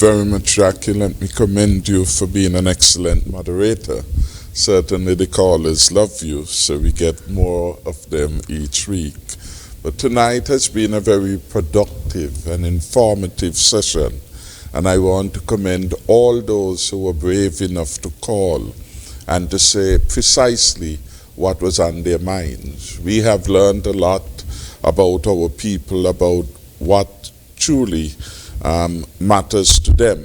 very much, Jackie. Let me commend you for being an excellent moderator. Certainly the callers love you, so we get more of them each week. But tonight has been a very productive and informative session, and I want to commend all those who were brave enough to call and to say precisely what was on their minds. We have learned a lot about our people, about what truly matters to them.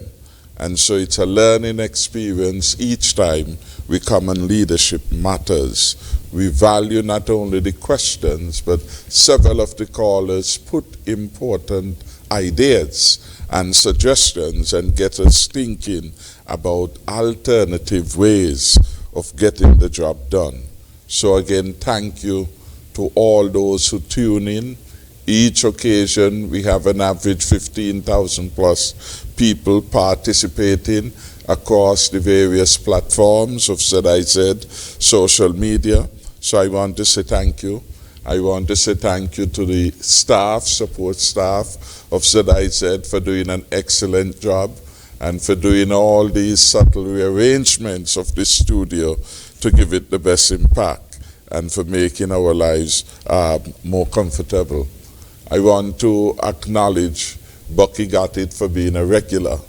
And so it's a learning experience each time we come on Leadership Matters. We value not only the questions, but several of the callers put important ideas and suggestions and get us thinking about alternative ways of getting the job done. So again, thank you to all those who tune in. Each occasion, we have an average 15,000 plus people participating across the various platforms of ZIZ social media. So I want to say thank you. I want to say thank you to the staff, support staff of ZIZ for doing an excellent job and for doing all these subtle rearrangements of the studio to give it the best impact and for making our lives more comfortable. I want to acknowledge Bucky Gattit for being a regular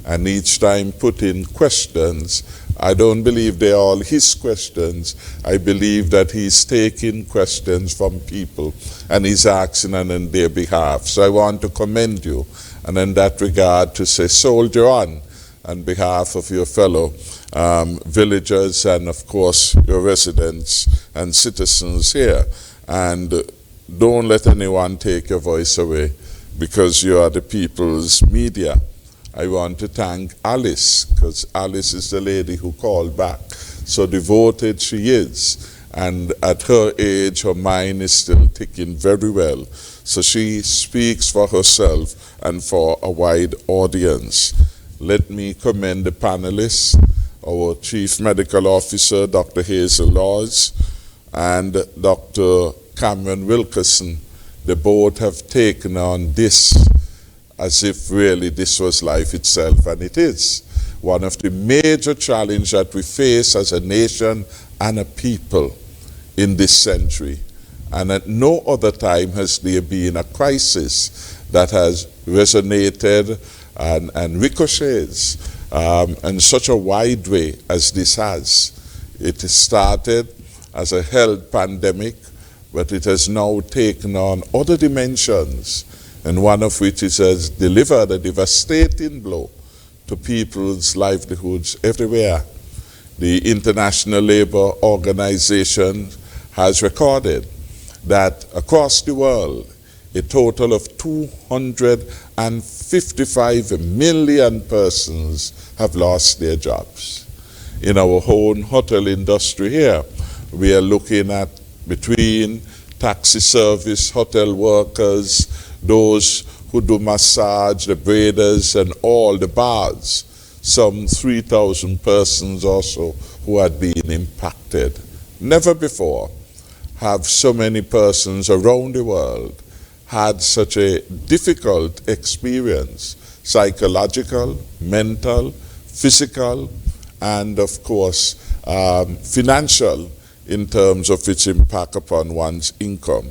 and each time putting questions. I don't believe they're all his questions. I believe that he's taking questions from people and he's asking on their behalf. So I want to commend you and in that regard to say soldier on behalf of your fellow villagers and of course your residents and citizens here. And don't let anyone take your voice away because you are the people's media. I want to thank Alice, because Alice is the lady who called back. So devoted she is. And at her age, her mind is still ticking very well. So she speaks for herself and for a wide audience. Let me commend the panelists, our Chief Medical Officer, Dr. Hazel Laws, and Dr. Cameron Wilkerson. They both have taken on this as if really this was life itself, and it is. One of the major challenges that we face as a nation and a people in this century. And at no other time has there been a crisis that has resonated and ricochets in such a wide way as this has. It started as a health pandemic, but it has now taken on other dimensions, and one of which is has delivered a devastating blow to people's livelihoods everywhere. The International Labour Organization has recorded that across the world, a total of 255 million persons have lost their jobs. In our own hotel industry here, we are looking at between taxi service, hotel workers, those who do massage, the braiders, and all the bars, some 3,000 persons or so who had been impacted. Never before have so many persons around the world had such a difficult experience, psychological, mental, physical, and of course, financial, in terms of its impact upon one's income.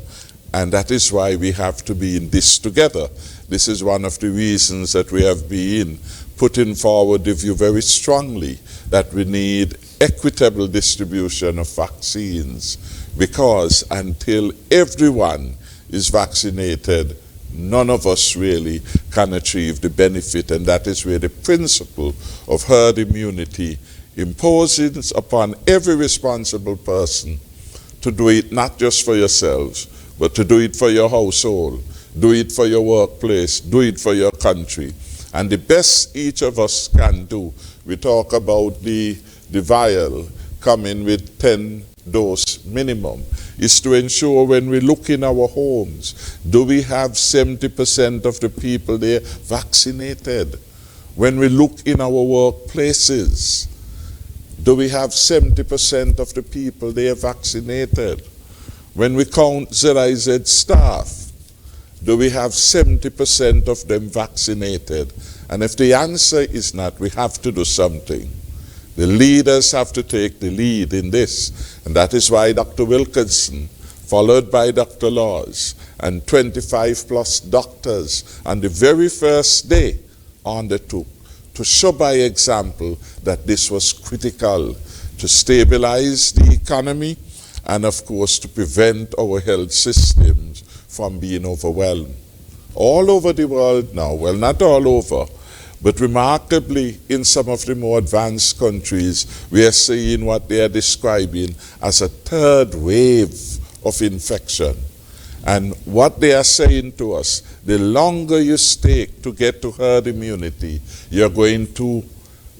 And that is why we have to be in this together. This is one of the reasons that we have been putting forward the view very strongly that we need equitable distribution of vaccines, because until everyone is vaccinated, none of us really can achieve the benefit. And that is where the principle of herd immunity imposes upon every responsible person to do it not just for yourselves, but to do it for your household, do it for your workplace, do it for your country. And the best each of us can do, we talk about the vial coming with 10 dose minimum, is to ensure when we look in our homes, do we have 70% of the people there vaccinated? When we look in our workplaces, do we have 70% of the people there vaccinated? When we count ZIZ staff, Do we have 70% of them vaccinated? And if the answer is not, we have to do something. The leaders have to take the lead in this. And that is why Dr. Wilkinson, followed by Dr. Laws, and 25 plus doctors on the very first day undertook to show by example that this was critical to stabilize the economy and of course to prevent our health systems from being overwhelmed. All over the world now, well, not all over, but remarkably in some of the more advanced countries, we are seeing what they are describing as a third wave of infection. And what they are saying to us, the longer you take to get to herd immunity, you're going to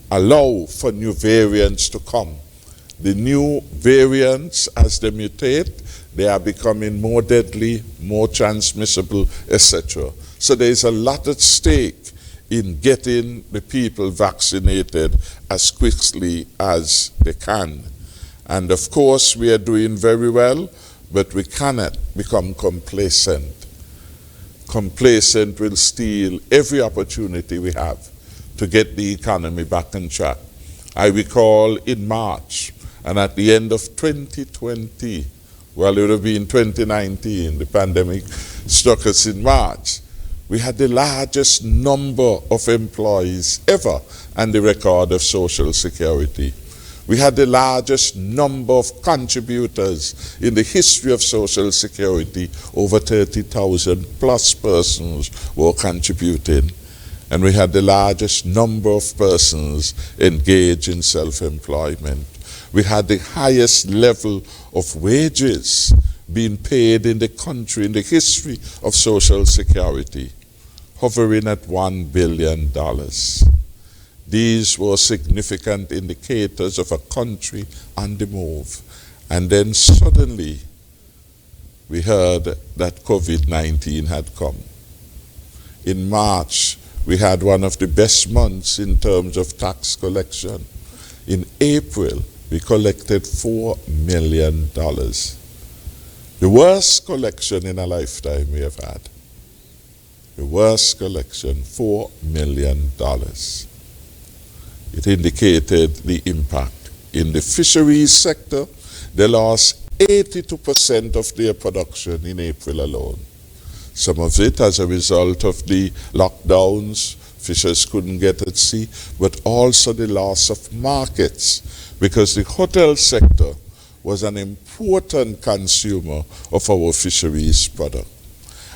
allow for new variants to come. The new variants, as they mutate, they are becoming more deadly, more transmissible, etc. So there's a lot at stake in getting the people vaccinated as quickly as they can. And of course, we are doing very well, but we cannot become complacent. Complacent will steal every opportunity we have to get the economy back on track. I recall in March, and at the end of 2020, well, it would have been 2019, the pandemic struck us in March, we had the largest number of employees ever on the record of Social Security. We had the largest number of contributors in the history of Social Security. Over 30,000 plus persons were contributing. And we had the largest number of persons engaged in self-employment. We had the highest level of wages being paid in the country in the history of Social Security, hovering at $1 billion. These were significant indicators of a country on the move. And then suddenly, we heard that COVID-19 had come. In March, we had one of the best months in terms of tax collection. In April, we collected $4 million. The worst collection in a lifetime we have had. The worst collection, $4 million. It indicated the impact. In the fisheries sector, they lost 82% of their production in April alone. Some of it as a result of the lockdowns, fishers couldn't get at sea, but also the loss of markets, because the hotel sector was an important consumer of our fisheries product.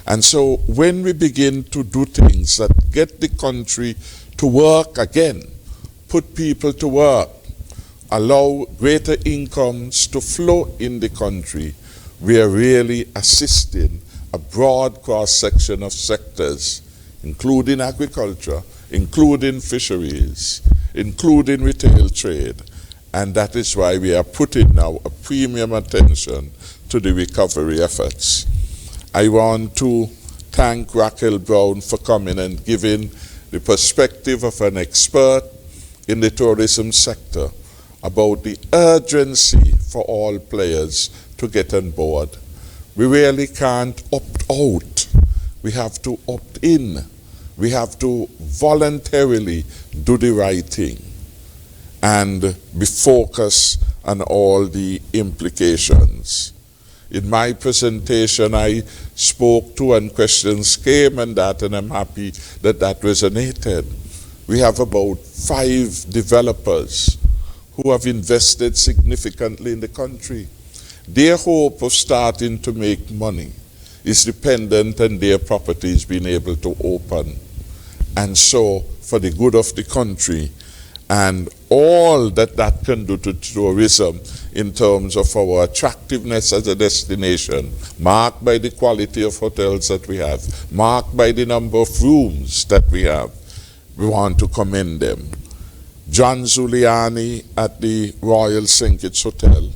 And so when we begin to do things that get the country to work again, put people to work, allow greater incomes to flow in the country, we are really assisting a broad cross-section of sectors, including agriculture, including fisheries, including retail trade. And that is why we are putting now a premium attention to the recovery efforts. I want to thank Raquel Brown for coming and giving the perspective of an expert in the tourism sector about the urgency for all players to get on board. We really can't opt out. We have to opt in. We have to voluntarily do the right thing and be focused on all the implications. In my presentation, I spoke to and questions came and I'm happy that that resonated. We have about 5 developers who have invested significantly in the country. Their hope of starting to make money is dependent on their properties being able to open. And so, for the good of the country, and all that that can do to tourism in terms of our attractiveness as a destination, marked by the quality of hotels that we have, marked by the number of rooms that we have, we want to commend them. John Zuliani at the Royal St. Kitts Hotel,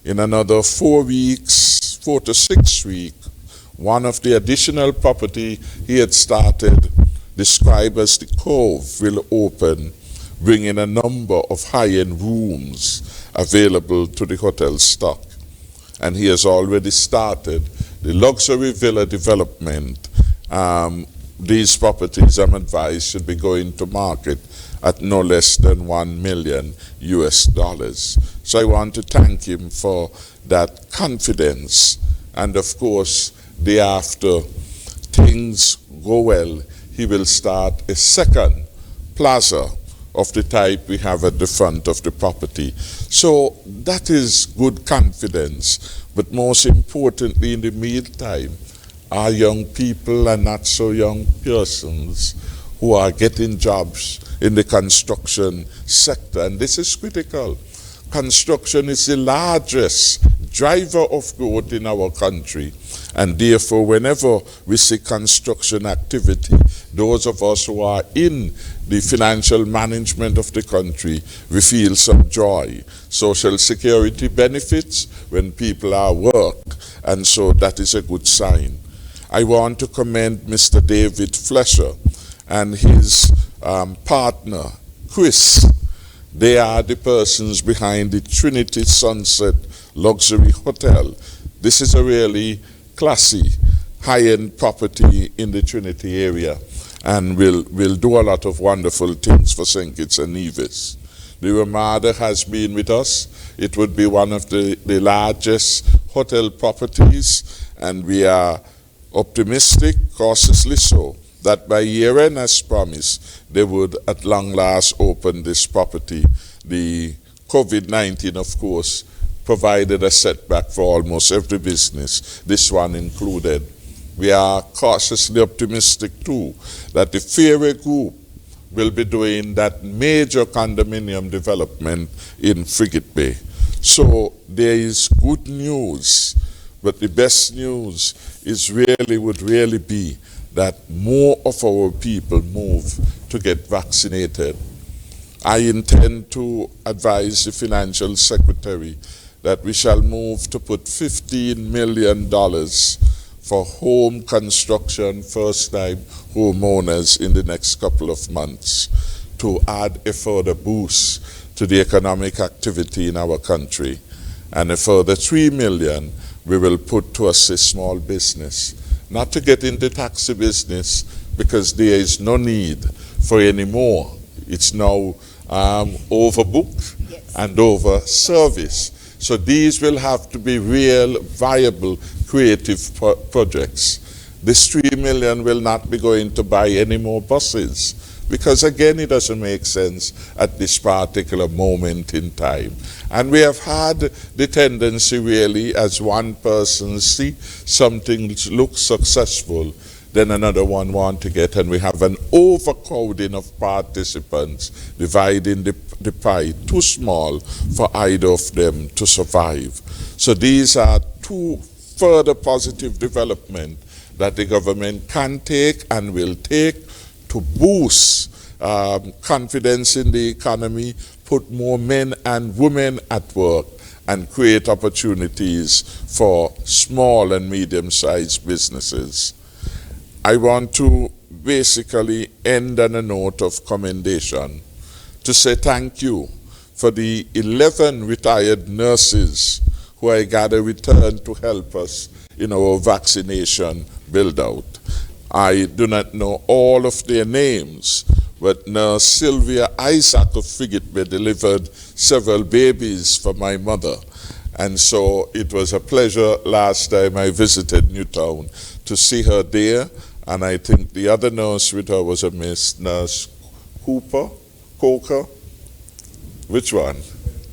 in another 4 weeks, 4 to 6 weeks, one of the additional property he had started, described as the Cove, will open, bringing a number of high-end rooms available to the hotel stock. And he has already started the luxury villa development These properties, I'm advised, should be going to market at no less than $1 million US. So I want to thank him for that confidence. And of course, thereafter, things go well, he will start a second plaza of the type we have at the front of the property. So that is good confidence. But most importantly, in the meantime, our young people and not so young persons who are getting jobs in the construction sector, and this is critical. Construction is the largest driver of growth in our country, and therefore whenever we see construction activity, those of us who are in the financial management of the country, we feel some joy. Social security benefits when people are at work, and so that is a good sign. I want to commend Mr. David Fletcher and his partner, Chris. They are the persons behind the Trinity Sunset Luxury Hotel. This is a really classy, high-end property in the Trinity area, and will do a lot of wonderful things for St. Kitts and Nevis. The Ramada has been with us. It would be one of the largest hotel properties, and we are optimistic, cautiously so, that by year-end, as promised, they would at long last open this property. The COVID-19, of course, provided a setback for almost every business, this one included. We are cautiously optimistic too that the Fairway Group will be doing that major condominium development in Frigate Bay. So there is good news, but the best news would really be that more of our people move to get vaccinated. I intend to advise the financial secretary that we shall move to put $15 million for home construction, first-time homeowners in the next couple of months to add a further boost to the economic activity in our country. And a further $3 million we will put to assist small business. Not to get into taxi business, because there is no need for any more. It's now overbooked and over service. So these will have to be real, viable, creative projects. This $3 million will not be going to buy any more buses, because again, it doesn't make sense at this particular moment in time. And we have had the tendency really, as one person see something look successful, then another one want to get, and we have an overcrowding of participants, dividing the pie too small for either of them to survive. So these are two further positive developments that the government can take and will take to boost confidence in the economy, put more men and women at work, and create opportunities for small and medium-sized businesses. I want to basically end on a note of commendation to say thank you for the 11 retired nurses who I gather returned to help us in our vaccination build-out. I do not know all of their names, but Nurse Sylvia Isaac of Frigate Bay delivered several babies for my mother. And so it was a pleasure last time I visited Newtown to see her there. And I think the other nurse with her was a Miss Nurse Coker. Which one?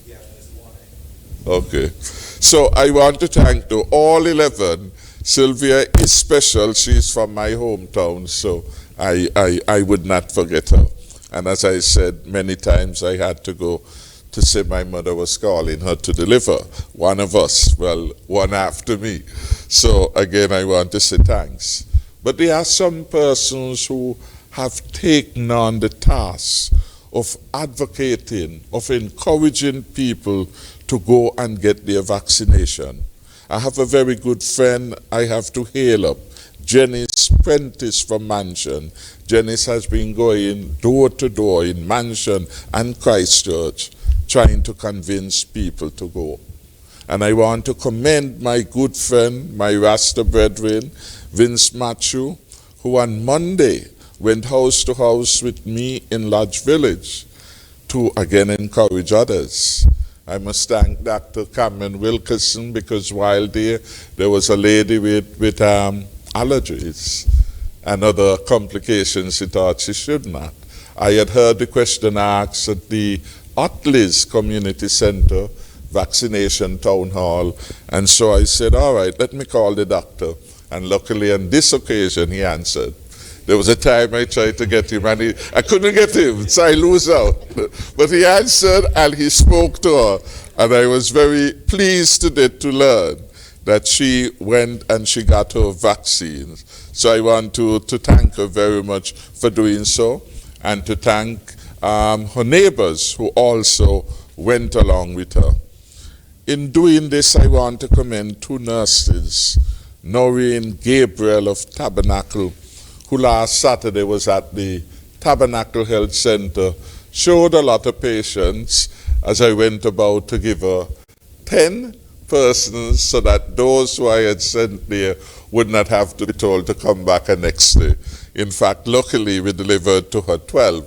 Yeah, Miss Warren. Okay. So I want to thank to all 11. Sylvia is special. She's from my hometown, so I would not forget her. And as I said many times, I had to go to say my mother was calling her to deliver. One of us, well, one after me. So again, I want to say thanks. But there are some persons who have taken on the task of advocating, of encouraging people to go and get their vaccination. I have a very good friend I have to hail up, Janice Prentice from Mansion. Janice has been going door to door in Mansion and Christchurch, trying to convince people to go. And I want to commend my good friend, my Rasta brethren, Vince Matthew, who on Monday went house to house with me in Lodge Village to again encourage others. I must thank Dr. Cameron Wilkerson, because while there was a lady with allergies and other complications she thought she should not. I had heard the question asked at the Otleys Community Center vaccination town hall, and so I said, all right, let me call the doctor. And luckily on this occasion he answered. There was a time I tried to get him and I couldn't get him, so I lose out. But he answered and he spoke to her, and I was very pleased today to learn that she went and she got her vaccines. So I want to thank her very much for doing so, and to thank her neighbors who also went along with her. In doing this, I want to commend two nurses, Noreen Gabriel of Tabernacle, who last Saturday was at the Tabernacle Health Center, showed a lot of patience as I went about to give her 10 persons so that those who I had sent there would not have to be told to come back the next day. In fact, luckily we delivered to her 12.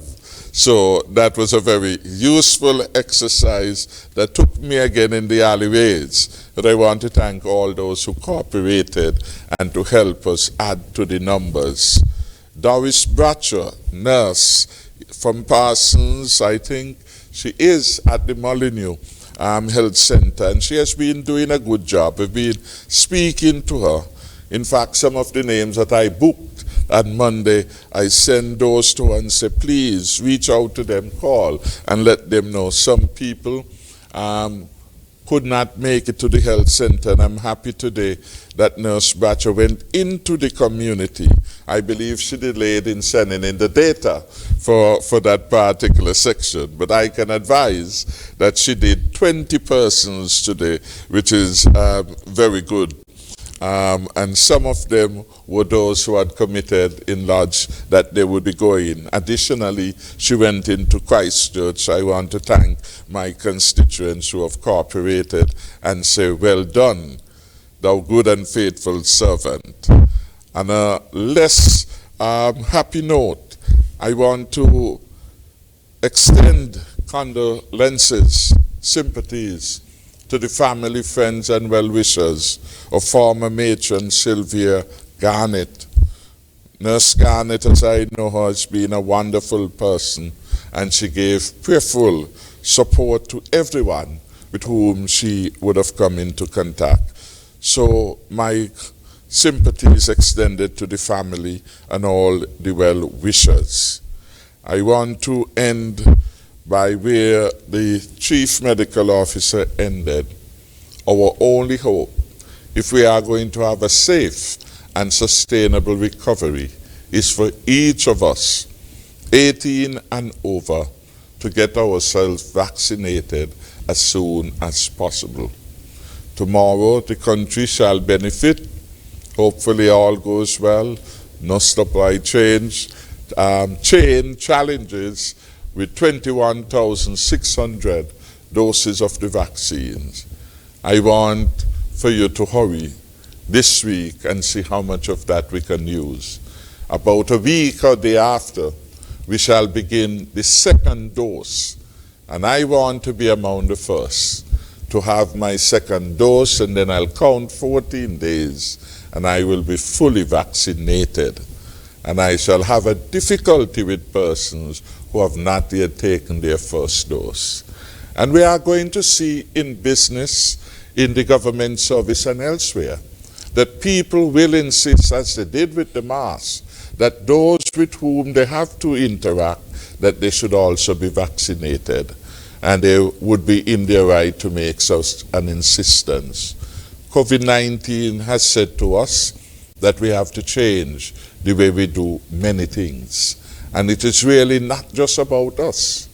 So that was a very useful exercise that took me again in the alleyways. But I want to thank all those who cooperated and to help us add to the numbers. Doris Bradshaw, nurse from Parsons, I think she is at the Molyneux Health Center, and she has been doing a good job. We've been speaking to her. In fact, some of the names that I booked on Monday, I send those to her and say, please reach out to them, call, and let them know. Some people could not make it to the health center, and I'm happy today that Nurse Bradshaw went into the community. I believe she delayed in sending in the data for that particular section, but I can advise that she did 20 persons today, which is very good. And some of them were those who had committed in Lodge that they would be going. Additionally, she went into Christchurch. I want to thank my constituents who have cooperated and say, well done, thou good and faithful servant. On a less happy note, I want to extend condolences, sympathies to the family, friends, and well-wishers of former matron Sylvia Garnett. Nurse Garnett, as I know her, has been a wonderful person, and she gave prayerful support to everyone with whom she would have come into contact. So my sympathy is extended to the family and all the well-wishers. I want to end by where the Chief Medical Officer ended. Our only hope, if we are going to have a safe and sustainable recovery, is for each of us, 18 and over, to get ourselves vaccinated as soon as possible. Tomorrow the country shall benefit. Hopefully all goes well. No supply chain challenges with 21,600 doses of the vaccines. I want for you to hurry this week and see how much of that we can use. About a week or day after, we shall begin the second dose. And I want to be among the first to have my second dose, and then I'll count 14 days and I will be fully vaccinated. And I shall have a difficulty with persons who have not yet taken their first dose. And we are going to see in business, in the government service and elsewhere, that people will insist, as they did with the mask, that those with whom they have to interact, that they should also be vaccinated. And they would be in their right to make such an insistence. COVID-19 has said to us that we have to change the way we do many things. And it is really not just about us.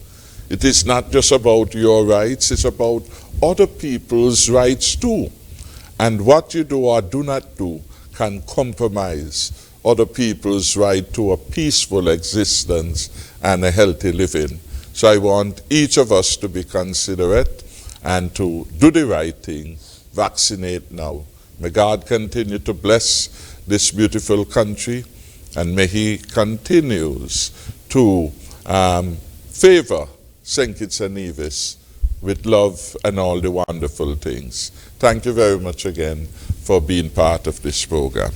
It is not just about your rights, it's about other people's rights too. And what you do or do not do can compromise other people's right to a peaceful existence and a healthy living. So I want each of us to be considerate and to do the right thing. Vaccinate now. May God continue to bless this beautiful country And may he continues to favor St. Kitts and Nevis with love and all the wonderful things. Thank you very much again for being part of this program.